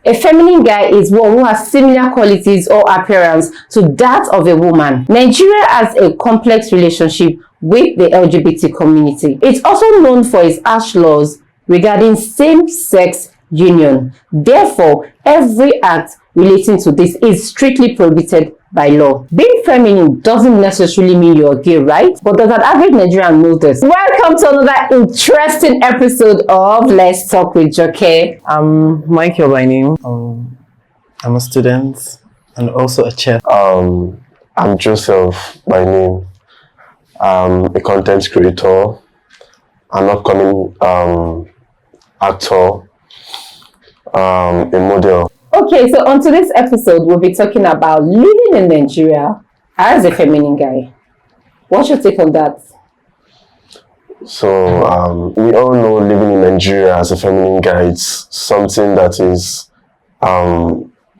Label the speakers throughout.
Speaker 1: A feminine guy is one who has similar qualities or appearance to that of a woman. Nigeria has a complex relationship with the LGBT community. It's also known for its harsh laws regarding same-sex union. Therefore, every act relating to this is strictly prohibited by law. Being feminine doesn't necessarily mean you're gay, right? But does an average Nigerian know this? Welcome to another interesting episode of Let's Talk with Joke.
Speaker 2: I'm Michael by name. I'm a student and also a chef.
Speaker 3: I'm Joseph by name. I'm a content creator, an upcoming actor, a model.
Speaker 1: Okay, so on today's episode, we'll be talking about living in Nigeria as a feminine guy. What's your take on that?
Speaker 3: So we all know living in Nigeria as a feminine guy, it's something that is,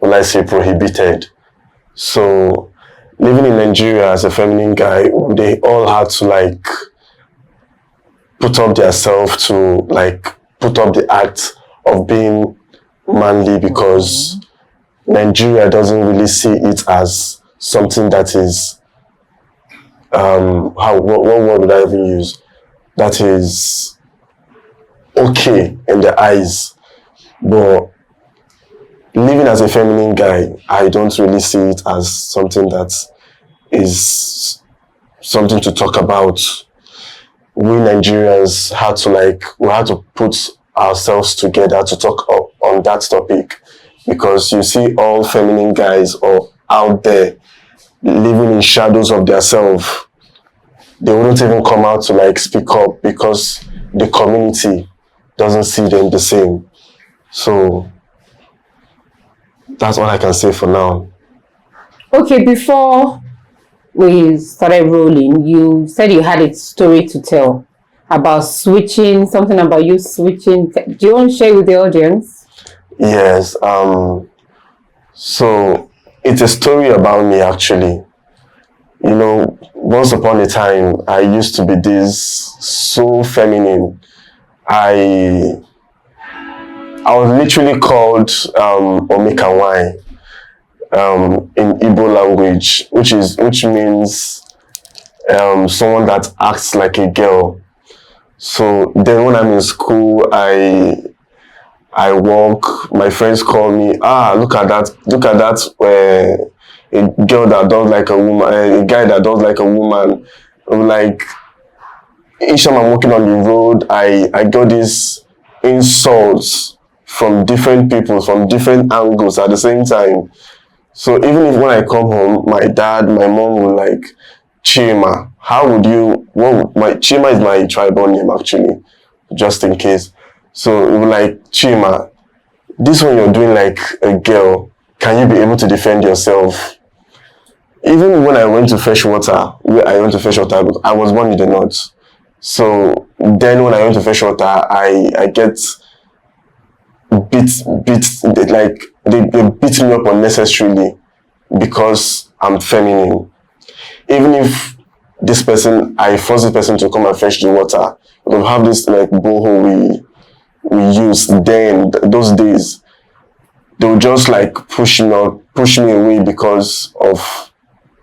Speaker 3: let's say, prohibited. So living in Nigeria as a feminine guy, they all had to put up their self to put up the act of being manly, because Nigeria doesn't really see it as something that is what word would I even use? That is okay in the eyes. But living as a feminine guy, I don't really see it as something that is something to talk about. We Nigerians had to put ourselves together to talk on that topic, because you see all feminine guys are out there living in shadows of their self. They wouldn't even come out to speak up because the community doesn't see them the same. So that's all I can say for now.
Speaker 1: Okay, before we started rolling, you said you had a story to tell about switching, something about you switching. Do you want to share with the audience?
Speaker 3: Yes. So it's a story about me, actually. You know, once upon a time, I used to be this so feminine. I was literally called Omekawai in Igbo language, which means someone that acts like a girl. So then when I'm in school, I walk, my friends call me, look at that, a girl that does like a woman, a guy that does like a woman. Each time I'm walking on the road, I got these insults from different people, from different angles at the same time. So even if when I come home, my dad, my mom will Chima, Chima is my tribal name, actually, just in case. So it was Chima, this one you're doing like a girl, can you be able to defend yourself? Even when I went to fetch water, I was born in the north. So then when I went to fetch water, I get beat, they beat me up unnecessarily because I'm feminine. Even if I force this person to come and fetch the water, we'll have this borehole we used then, those days. They'll just push me away because of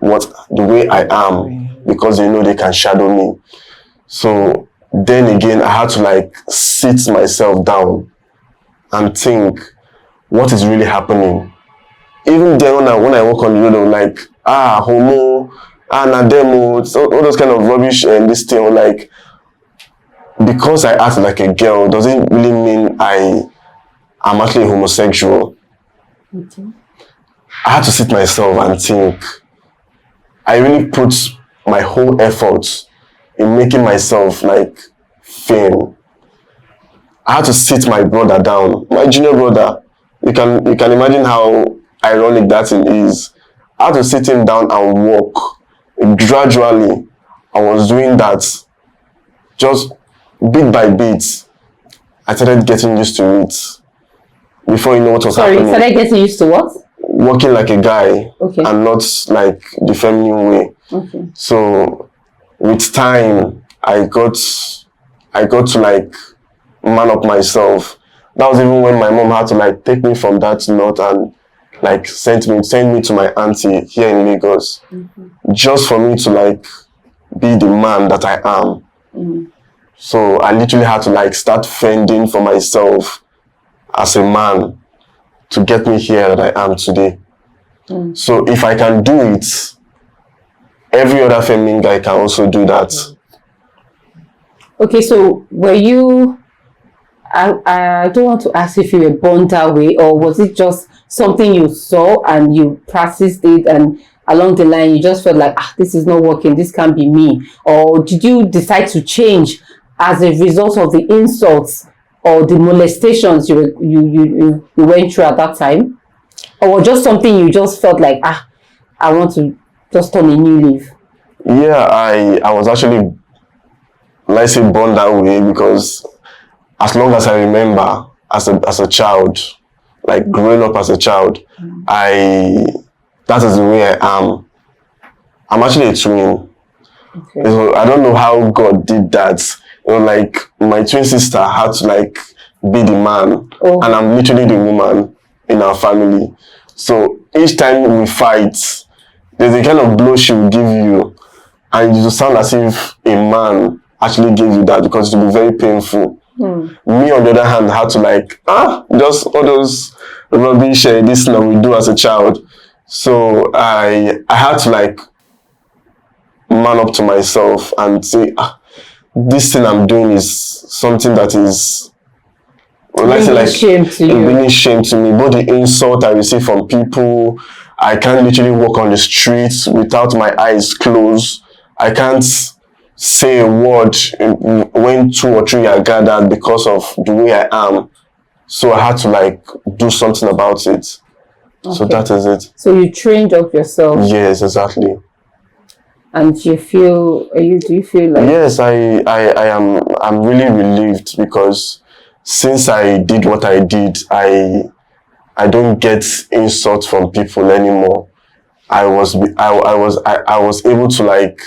Speaker 3: the way I am, because they know they can shadow me. So then again, I had to sit myself down and think, what is really happening? Even then when I walk on the road, I'm homo, na demo, all those kind of rubbish and this thing, because I act like a girl doesn't really mean I'm actually homosexual.
Speaker 1: Okay.
Speaker 3: I had to sit myself and think. I really put my whole effort in making myself fame. I had to sit my brother down, my junior brother. You can imagine how ironic that thing is. I had to sit him down and walk. Gradually, I was doing that. Just bit by bit, I started getting used to it. Before you know what was happening.
Speaker 1: Sorry, started getting used to what?
Speaker 3: Walking like a guy,
Speaker 1: okay,
Speaker 3: and not the feminine way.
Speaker 1: Okay.
Speaker 3: So with time, I got to man up myself. That was even when my mom had to like take me from that north and like send me to my auntie here in Lagos, just for me to like be the man that I am. So I literally had to like start fending for myself as a man to get me here that I am today. So if I can do it, every other feminine guy can also do that.
Speaker 1: Okay, so were you, I don't want to ask if you were born that way, or was it just something you saw and you practiced it, and along the line you just felt like, this is not working, this can't be me? Or did you decide to change as a result of the insults or the molestations you went through at that time? Or just something you just felt like, I want to just turn a new leaf?
Speaker 3: Yeah, I was actually, let's say, born that way, because as long as I remember, as a child, like growing up as a child, that is the way I am. I'm actually a twin.
Speaker 1: Okay.
Speaker 3: So I don't know how God did that. Like my twin sister had to like be the man, and I'm literally the woman in our family. So each time we fight, there's a kind of blow she will give you, and you sound as if a man actually gave you that, because it will be very painful. Me, on the other hand, had to like, just all those rubbish, this that we do as a child. So I had to like man up to myself and say, this thing I'm doing is something that is,
Speaker 1: Shame to you.
Speaker 3: really shame to me. Both the insult I receive from people, I can't literally walk on the streets without my eyes closed. I can't say a word when 2 or 3 are gathered because of the way I am. So I had to like do something about it. Okay. So that is it.
Speaker 1: So you trained up yourself.
Speaker 3: Yes, exactly.
Speaker 1: And do you feel like?
Speaker 3: Yes, I'm really relieved, because since I did what I did, I don't get insults from people anymore. I was able to like,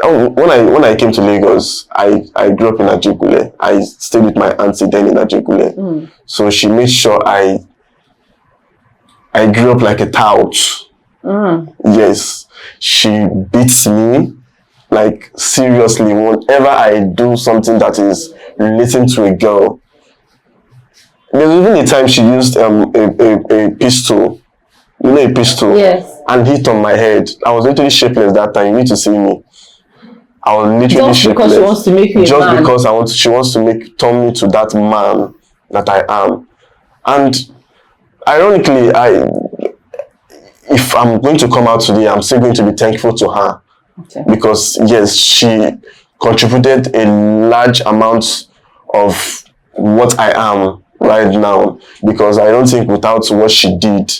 Speaker 3: when I came to Lagos, I grew up in Ajigule. I stayed with my auntie then in Ajigule. So she made sure I grew up like a tout. Yes, she beats me, like seriously. Whenever I do something that is relating to a girl, there's even a time she used a pistol, a pistol,
Speaker 1: yes,
Speaker 3: and hit on my head. I was literally shapeless that time. You need to see me. I was literally
Speaker 1: just
Speaker 3: shapeless.
Speaker 1: Because she wants to make you
Speaker 3: just
Speaker 1: a man.
Speaker 3: Because she wants to turn me to that man that I am. And ironically, if I'm going to come out today, I'm still going to be thankful to her.
Speaker 1: Okay.
Speaker 3: Because yes, she contributed a large amount of what I am right now. Because I don't think without what she did,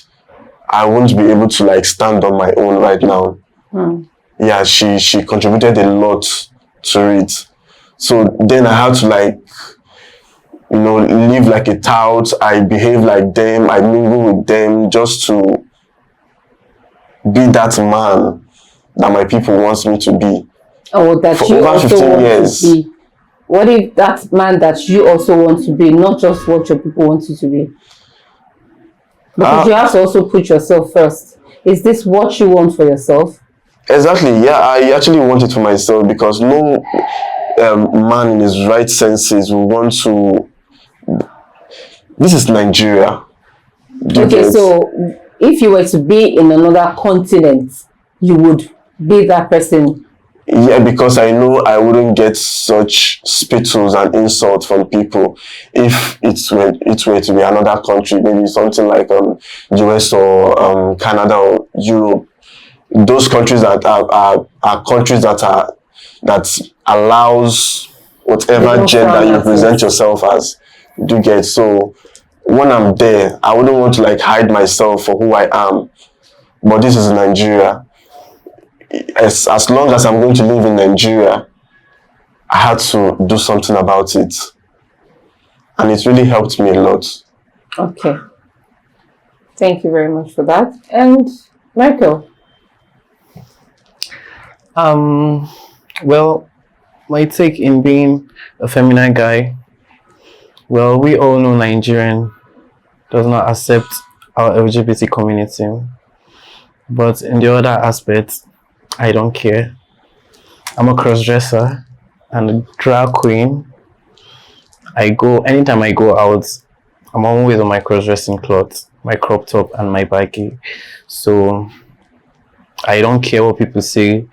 Speaker 3: I won't be able to like stand on my own right now. Yeah, she contributed a lot to it. So then I had to like, live like a tout. I behave like them. I mingle with them just to be that man that my people wants me to be.
Speaker 1: Oh, that
Speaker 3: for
Speaker 1: you
Speaker 3: over
Speaker 1: also
Speaker 3: 15
Speaker 1: want
Speaker 3: years.
Speaker 1: to be. What if that man that you also want to be, not just what your people want you to be? Because you have to also put yourself first. Is this what you want for yourself?
Speaker 3: Exactly. Yeah, I actually want it for myself, because no man in his right senses will want to. This is Nigeria.
Speaker 1: Okay, so if you were to be in another continent, you would be that person.
Speaker 3: Yeah, because I know I wouldn't get such spittles and insults from people if it were to be another country, maybe something like US or Canada or Europe. Those countries that are countries that allows whatever gender you present yourself as. Do you get? So when I'm there, I wouldn't want to like hide myself for who I am. But this is Nigeria. As long as I'm going to live in Nigeria, I had to do something about it. And it really helped me a lot.
Speaker 1: Okay. Thank you very much for that. And Michael?
Speaker 2: Well, my take in being a feminine guy Well, we all know Nigerian does not accept our LGBT community. But in the other aspect, I don't care. I'm a cross-dresser and a drag queen. Anytime I go out, I'm always on my cross-dressing clothes, my crop top and my baggy. So I don't care what people say.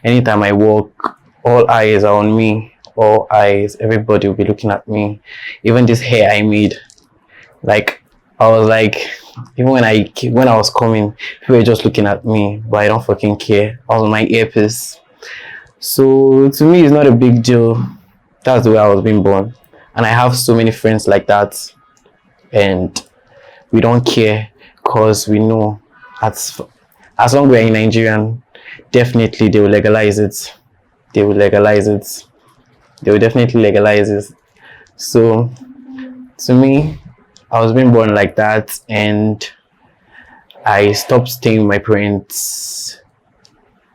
Speaker 2: Anytime I walk, all eyes are on me. All eyes, everybody will be looking at me. Even this hair I made, like I was like, even when I was coming, people were just looking at me, but I don't fucking care. I was on my earpiece. So to me, it's not a big deal. That's the way I was being born, and I have so many friends like that, and we don't care because we know as long as we're in Nigerian, definitely they will legalize it. They will legalize it. They will definitely legalize it. So to me, I was being born like that, and I stopped staying with my parents.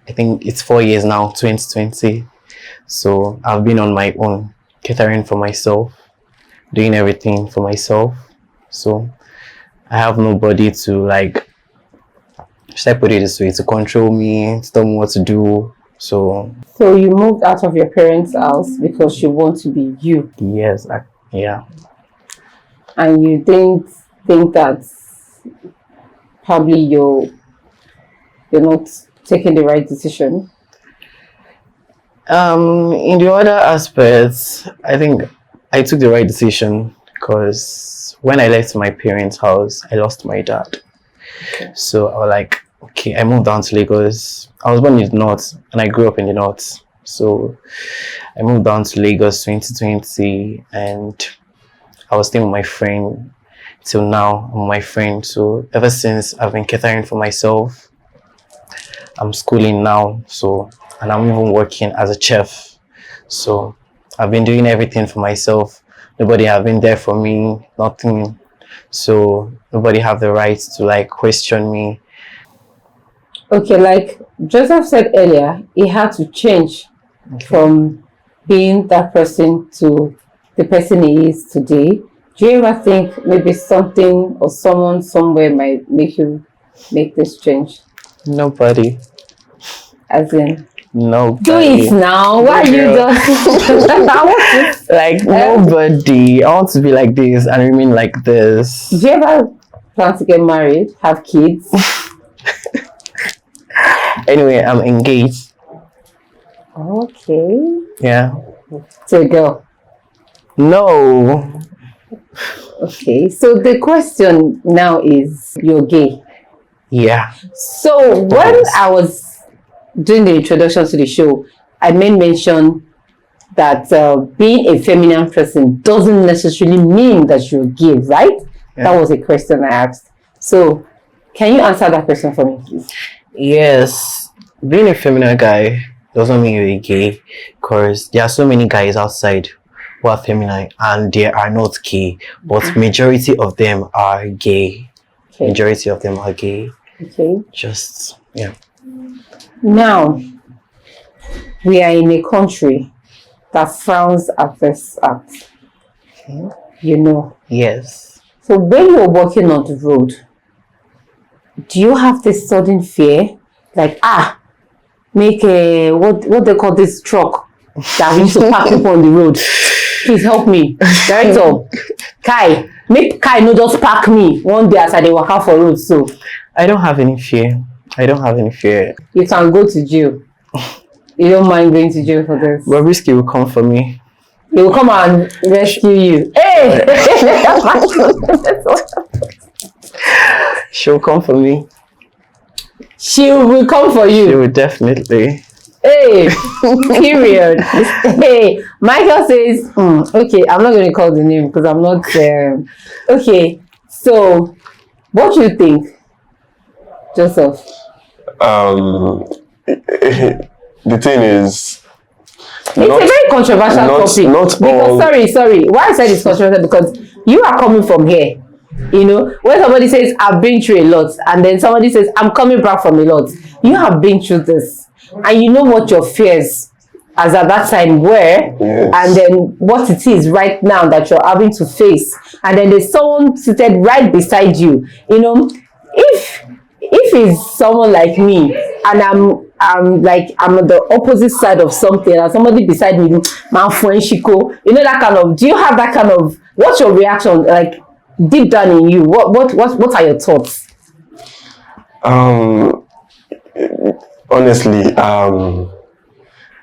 Speaker 2: I think it's 4 years now, 2020. So I've been on my own, catering for myself, doing everything for myself. So I have nobody to, like, should I put it this way, to control me, to tell me what to do. So
Speaker 1: you moved out of your parents' house because you want to be you.
Speaker 2: yes, yeah.
Speaker 1: And you didn't think that probably you're not taking the right decision.
Speaker 2: In the other aspects, I think I took the right decision because when I left my parents' house, I lost my dad.
Speaker 1: Okay.
Speaker 2: So I was like, okay, I moved down to Lagos. I was born in the north and I grew up in the north. So I moved down to Lagos 2020 and I was staying with my friend till now. I'm with my friend. So ever since, I've been catering for myself. I'm schooling now, and I'm even working as a chef. So I've been doing everything for myself. Nobody have been there for me, nothing. So nobody have the right to, like, question me.
Speaker 1: Okay, like Joseph said earlier, he had to change from being that person to the person he is today. Do you ever think maybe something or someone somewhere might make you make this change?
Speaker 2: Nobody.
Speaker 1: As in,
Speaker 2: Nobody.
Speaker 1: do it now. Why are you just
Speaker 2: like nobody? I want to be like this and remain like this.
Speaker 1: Do you ever plan to get married, have kids?
Speaker 2: Anyway, I'm engaged.
Speaker 1: Okay.
Speaker 2: Yeah.
Speaker 1: To a girl.
Speaker 2: No.
Speaker 1: Okay. So the question now is, you're gay.
Speaker 2: Yeah.
Speaker 1: So when I was doing the introduction to the show, I made mention that being a feminine person doesn't necessarily mean that you're gay, right? Yeah. That was a question I asked. So can you answer that question for me, please?
Speaker 2: Yes. Being a feminine guy doesn't mean you're gay, because there are so many guys outside who are feminine and they are not gay, but majority of them are gay. Okay. Majority of them are gay.
Speaker 1: Okay.
Speaker 2: Just, yeah.
Speaker 1: Now, we are in a country that frowns at this act. Okay. You know.
Speaker 2: Yes.
Speaker 1: So when you're walking on the road, do you have this sudden fear? Like, make a, what they call this truck that we used to park people on the road. Please help me. Director, Kai, make Kai no just park me one day as I dey waka for road. So
Speaker 2: I don't have any fear. I don't have any fear.
Speaker 1: You can go to jail. You don't mind going to jail for this?
Speaker 2: Bobrisky will come for me.
Speaker 1: He will come and rescue you. Hey!
Speaker 2: She'll come for me.
Speaker 1: She will come for you.
Speaker 2: She will definitely.
Speaker 1: Hey, period. Hey, Michael says, okay, I'm not going to call the name because I'm not, okay, so what do you think, Joseph?
Speaker 3: The thing is,
Speaker 1: it's a very controversial topic. Because, sorry, why I said it's controversial, because you are coming from here. You know, when somebody says, I've been through a lot, and then somebody says, I'm coming back from a lot, you have been through this, and you know what your fears as at that time were,
Speaker 3: Yes.
Speaker 1: and then what it is right now that you're having to face, and then there's someone seated right beside you. You know, if it's someone like me and I'm on the opposite side of something and somebody beside me, man, Shiko, you know, that kind of, do you have that kind of, what's your reaction like deep down in you? What are your thoughts?
Speaker 3: Honestly,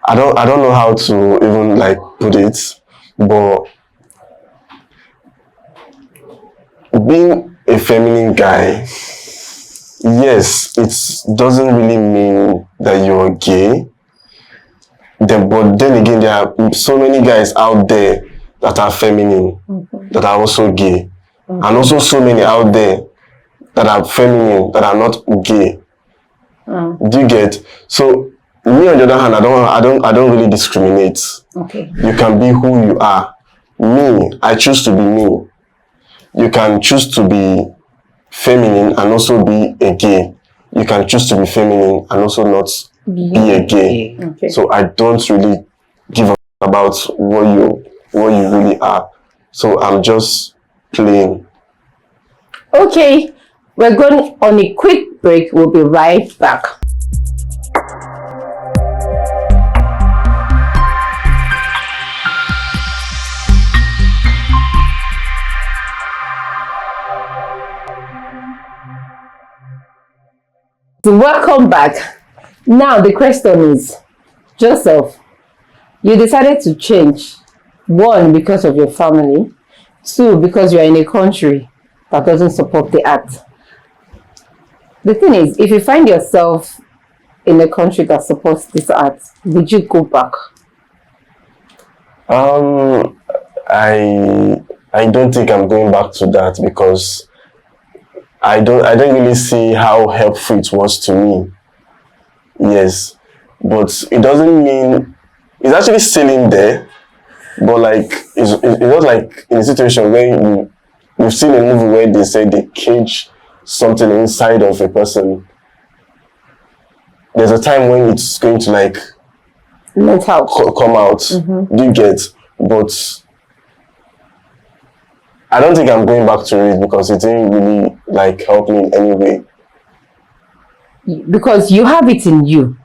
Speaker 3: I don't know how to even like put it, but being a feminine guy, yes, it doesn't really mean that you're gay. But then again, there are so many guys out there that are feminine, that are also gay, and also so many out there that are feminine that are not gay. Do you get? So me on the other hand, I don't really discriminate.
Speaker 1: Okay.
Speaker 3: You can be who you are. Me, I choose to be me. You can choose to be feminine and also be a gay. You can choose to be feminine and also not be a gay.
Speaker 1: Okay.
Speaker 3: So I don't really give a about what you really are. So I'm just playing.
Speaker 1: Okay, we're going on a quick break. We'll be right back. So welcome back. Now the question is, Joseph, you decided to change. One, because of your family. Two, because you're in a country that doesn't support the art. The thing is, if you find yourself in a country that supports this art, would you go back?
Speaker 3: I don't think I'm going back to that because I don't really see how helpful it was to me. Yes, but it doesn't mean it's actually still in there. But like it's not like in a situation where you've seen a movie where they say they cage something inside of a person. There's a time when it's going to like
Speaker 1: Let out.
Speaker 3: come out. Do you get? But I don't think I'm going back to it because it didn't really like help me in any way.
Speaker 1: Because you have it in you.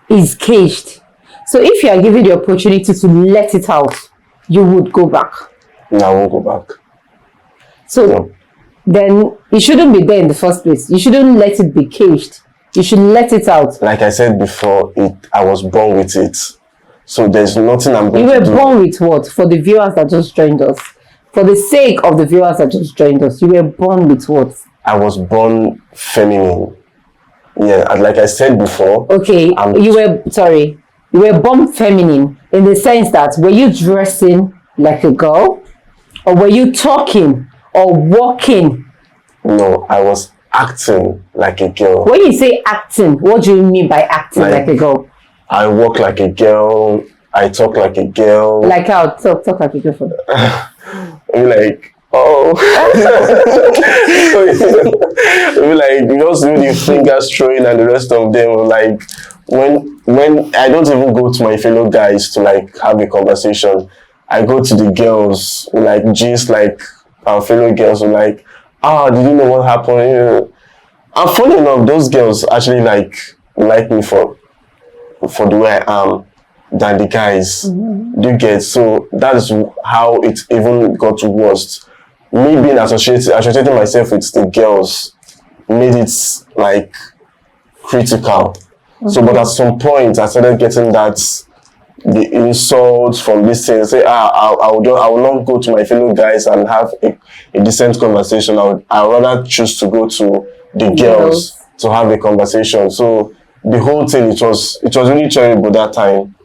Speaker 1: It's caged. So if you are given the opportunity to let it out, you would go back.
Speaker 3: No, I won't go back.
Speaker 1: So
Speaker 3: No.
Speaker 1: then it shouldn't be there in the first place. You shouldn't let it be caged. You should let it out.
Speaker 3: Like I said before, I was born with it. So there's nothing I'm going
Speaker 1: You
Speaker 3: to
Speaker 1: were
Speaker 3: do.
Speaker 1: born with what? For the viewers that just joined us. For the sake of the viewers that just joined us, you were born with what?
Speaker 3: I was born feminine. Yeah, and like I said before.
Speaker 1: Okay, you were born feminine in the sense that were you dressing like a girl? Or were you talking or walking?
Speaker 3: No, I was acting like a girl.
Speaker 1: When you say acting, what do you mean by acting like a girl?
Speaker 3: I walk like a girl. I talk like a girl.
Speaker 1: Like how? Talk like a girl.
Speaker 3: I'm like, oh. We're like, you just do the fingers throwing and the rest of them. Like, when I don't even go to my fellow guys to like have a conversation, I go to the girls, like, just like our fellow girls are like, did you know what happened? And funny enough, those girls actually like me for the way I am than the guys. Do you get? So that is how it even got worse. Me being associating myself with the girls made it like critical. So, but at some point, I started getting the insults from this thing. Say, I will not go to my fellow guys and have a decent conversation. I would rather choose to go to the girls to have a conversation. So the whole thing, it was really terrible that time.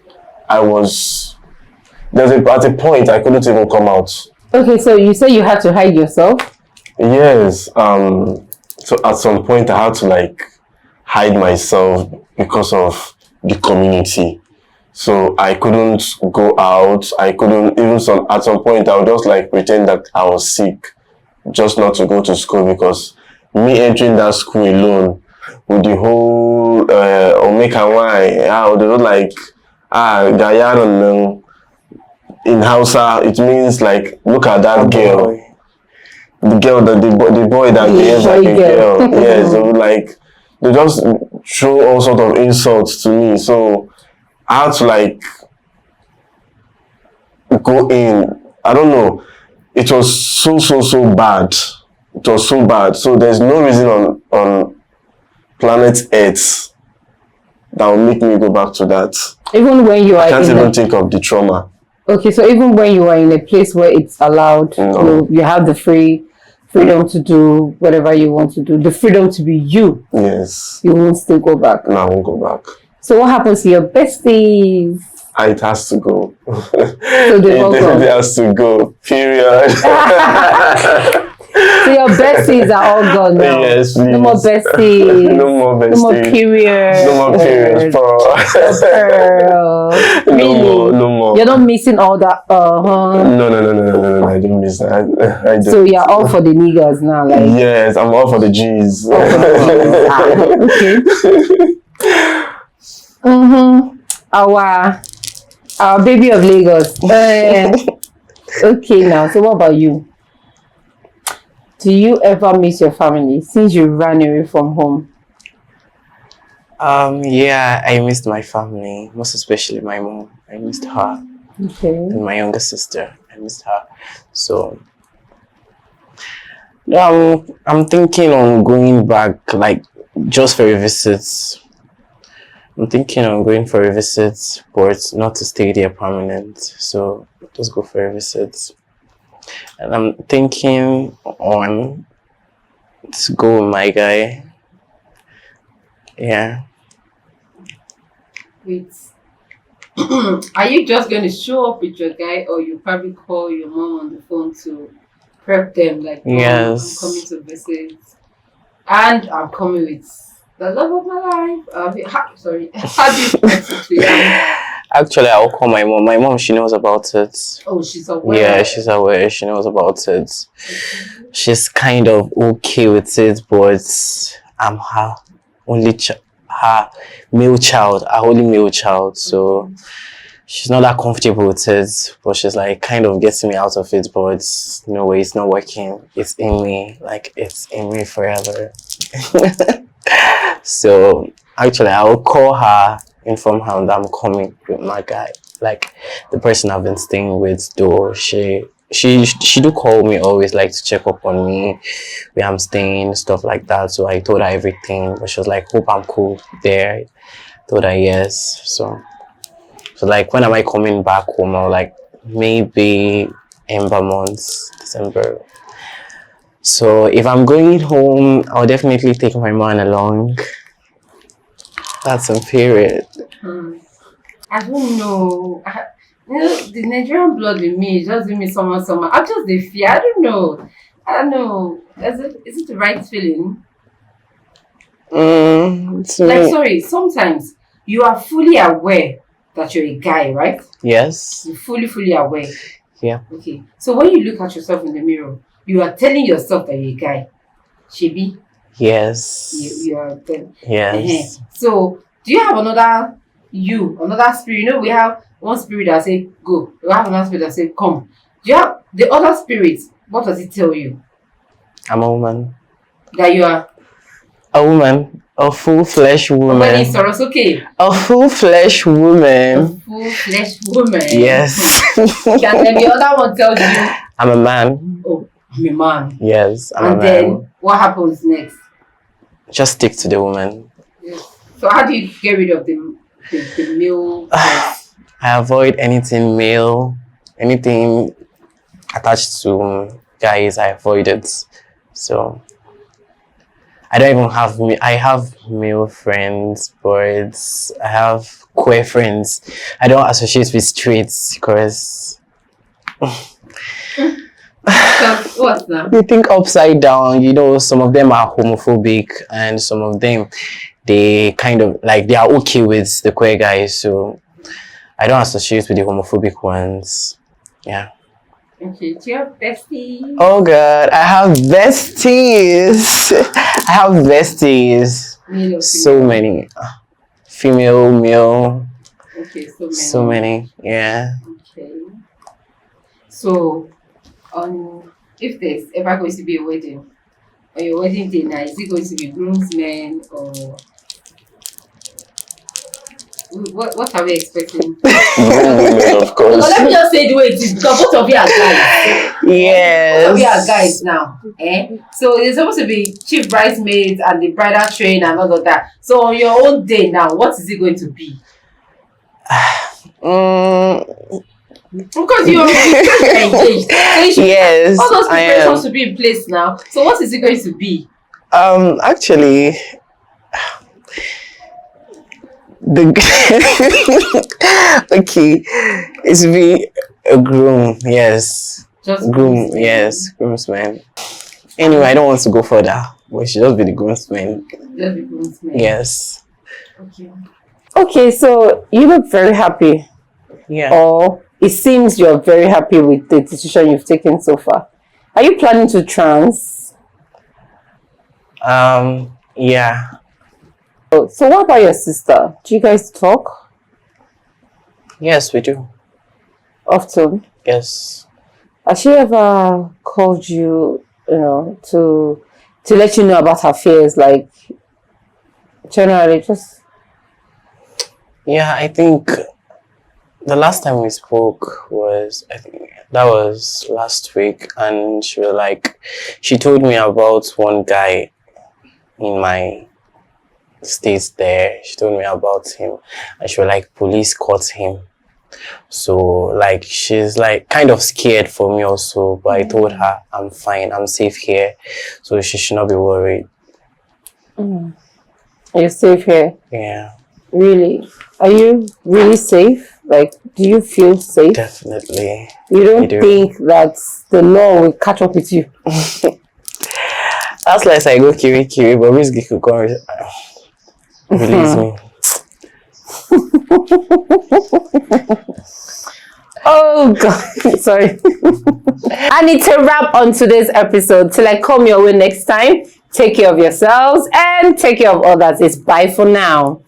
Speaker 3: At a point I couldn't even come out.
Speaker 1: Okay, so you say you had to hide yourself?
Speaker 3: Yes. So at some point I had to like hide myself because of the community. So I couldn't go out. I couldn't at some point I would just like pretend that I was sick just not to go to school, because me entering that school alone with the whole Omeka why, how they don't like Gayaran in Hausa, it means like, look at that girl. The girl, the boy that behaves like a girl. Yeah, so like, they just throw all sort of insults to me. So I had to like go in. I don't know. It was so bad. It was so bad. So there's no reason on planet Earth that will make me go back to that.
Speaker 1: Even when you are
Speaker 3: I can't even think of the trauma.
Speaker 1: Okay, so even when you are in a place where it's allowed, you have the freedom to do whatever you want to do, the freedom to be you.
Speaker 3: Yes.
Speaker 1: You won't still go back.
Speaker 3: No, I won't go back.
Speaker 1: So what happens to your besties?
Speaker 3: It has to go.
Speaker 1: So they all
Speaker 3: definitely has to go. Period.
Speaker 1: So your besties are all gone now.
Speaker 3: Yes, please.
Speaker 1: No more besties.
Speaker 3: No more besties.
Speaker 1: No more periods.
Speaker 3: No more periods,
Speaker 1: Pearl. Really?
Speaker 3: No more.
Speaker 1: You're not missing all that.
Speaker 3: No. I don't miss that. I don't.
Speaker 1: So you're all for the niggas now, like.
Speaker 3: Yes, I'm all for the G's.
Speaker 1: Okay. Our baby of Lagos. Okay, now. So what about you? Do you ever miss your family since you ran away from home?
Speaker 2: Yeah, I missed my family, most especially my mom. I missed her.
Speaker 1: Okay.
Speaker 2: And my younger sister. I missed her. So I'm thinking on going back, like just for a visit. I'm thinking on going for a visit, but not to stay there permanent. So just go for a visit. And I'm thinking on to go with my guy. Yeah.
Speaker 1: Wait. Are you just going to show up with your guy, or you probably call your mom on the phone to prep them, like,
Speaker 2: yes,
Speaker 1: I'm coming to visit, and I'm coming with the love of my life? How do you to you?
Speaker 2: Actually, I'll call my mom. My mom, she knows about it.
Speaker 1: Oh, she's aware.
Speaker 2: Yeah, she's aware. She knows about it. She's kind of okay with it, but I'm her only her male child, her only male child. So she's not that comfortable with it, but she's like kind of getting me out of it. But no way, it's not working. It's in me, like it's in me forever. So actually, I'll call her, inform her that I'm coming with my guy, like the person I've been staying with. Though she do call me always, like to check up on me, where I'm staying, stuff like that. So I told her everything, but she was like, hope I'm cool there. I told her yes. So like, when am I coming back home? Or like maybe Ember months, December. So if I'm going home, I'll definitely take my man along. That's a period.
Speaker 1: I don't know. You know, the Nigerian blood in me just give me someone. I'm just the fear. I don't know. Is it the right feeling? Sorry, sometimes you are fully aware that you're a guy, right?
Speaker 2: Yes.
Speaker 1: You're fully aware.
Speaker 2: Yeah.
Speaker 1: Okay. So when you look at yourself in the mirror, you are telling yourself that you're a guy. Shebi?
Speaker 2: Yes.
Speaker 1: You are telling.
Speaker 2: Yes.
Speaker 1: So do you have another spirit? You know, we have one spirit that say go. We have another spirit that say come. Do you have the other spirit? What does it tell you?
Speaker 2: I'm a woman.
Speaker 1: That you are
Speaker 2: a woman, a full-fledged woman.
Speaker 1: Okay.
Speaker 2: A full-fledged woman.
Speaker 1: A full-fledged woman.
Speaker 2: Yes.
Speaker 1: And then the other one tells you,
Speaker 2: I'm a man.
Speaker 1: Oh, I'm a man.
Speaker 2: Yes, I'm a man.
Speaker 1: And then what happens next?
Speaker 2: Just stick to the woman.
Speaker 1: Yes. So how do you get rid of the male?
Speaker 2: I avoid anything male, anything attached to guys. I avoid it. So I don't even have I have male friends, but I have queer friends. I don't associate with straights because
Speaker 1: what's that?
Speaker 2: They think upside down. You know, some of them are homophobic, and some of them they kind of like they are okay with the queer guys. So I don't associate with the homophobic ones. Yeah.
Speaker 1: Okay, do you have besties?
Speaker 2: Oh God, I have besties. I have besties.
Speaker 1: Male or
Speaker 2: so many. Female, male.
Speaker 1: Okay, so many.
Speaker 2: So many, yeah.
Speaker 1: Okay. So, if there's ever going to be a wedding, on your wedding day now, is it going to be groomsmen or what are we expecting?
Speaker 3: Women, of
Speaker 1: So
Speaker 3: course.
Speaker 1: let me just say the way it is because both of you are guys.
Speaker 2: Yes.
Speaker 1: Both of you are guys now. So it's supposed to be chief bridesmaids and the bridal train and all of that. So on your own day now, what is it going to be? Because you're engaged. So
Speaker 2: Yes,
Speaker 1: all those
Speaker 2: I
Speaker 1: preparations
Speaker 2: am.
Speaker 1: to be in place now. So what is it going to be?
Speaker 2: Actually, the okay, it's be a groom. Yes,
Speaker 1: Just
Speaker 2: groom.
Speaker 1: groomsmen.
Speaker 2: Yes, groomsman. Anyway, I don't want to go further, but it should just be the groomsman.
Speaker 1: Just be groomsmen.
Speaker 2: Yes.
Speaker 1: Okay. Okay, so you look very happy.
Speaker 2: Yeah.
Speaker 1: Or it seems you're very happy with the decision you've taken so far. Are you planning to trans?
Speaker 2: Yeah.
Speaker 1: So what about your sister? Do you guys talk
Speaker 2: Yes, we do.
Speaker 1: often?
Speaker 2: Yes.
Speaker 1: Has she ever called you, to let you know about her fears? Like generally, just
Speaker 2: Yeah, I think the last time we spoke was, I think that was last week, and she told me about one guy in my state there. She told me about him, and she was like, police caught him. So like she's like kind of scared for me also, but I told her I'm fine, I'm safe here, so she should not be worried.
Speaker 1: you're safe here.
Speaker 2: Yeah,
Speaker 1: Really? Are you really safe? Like, do you feel safe?
Speaker 2: definitely.
Speaker 1: You don't
Speaker 2: I do.
Speaker 1: think that the law will catch up with you?
Speaker 2: That's like I go kiri, but whiskey could come release me.
Speaker 1: Oh God, sorry. I need to wrap on today's episode. Till I come your way next time, take care of yourselves and take care of others. It's bye for now.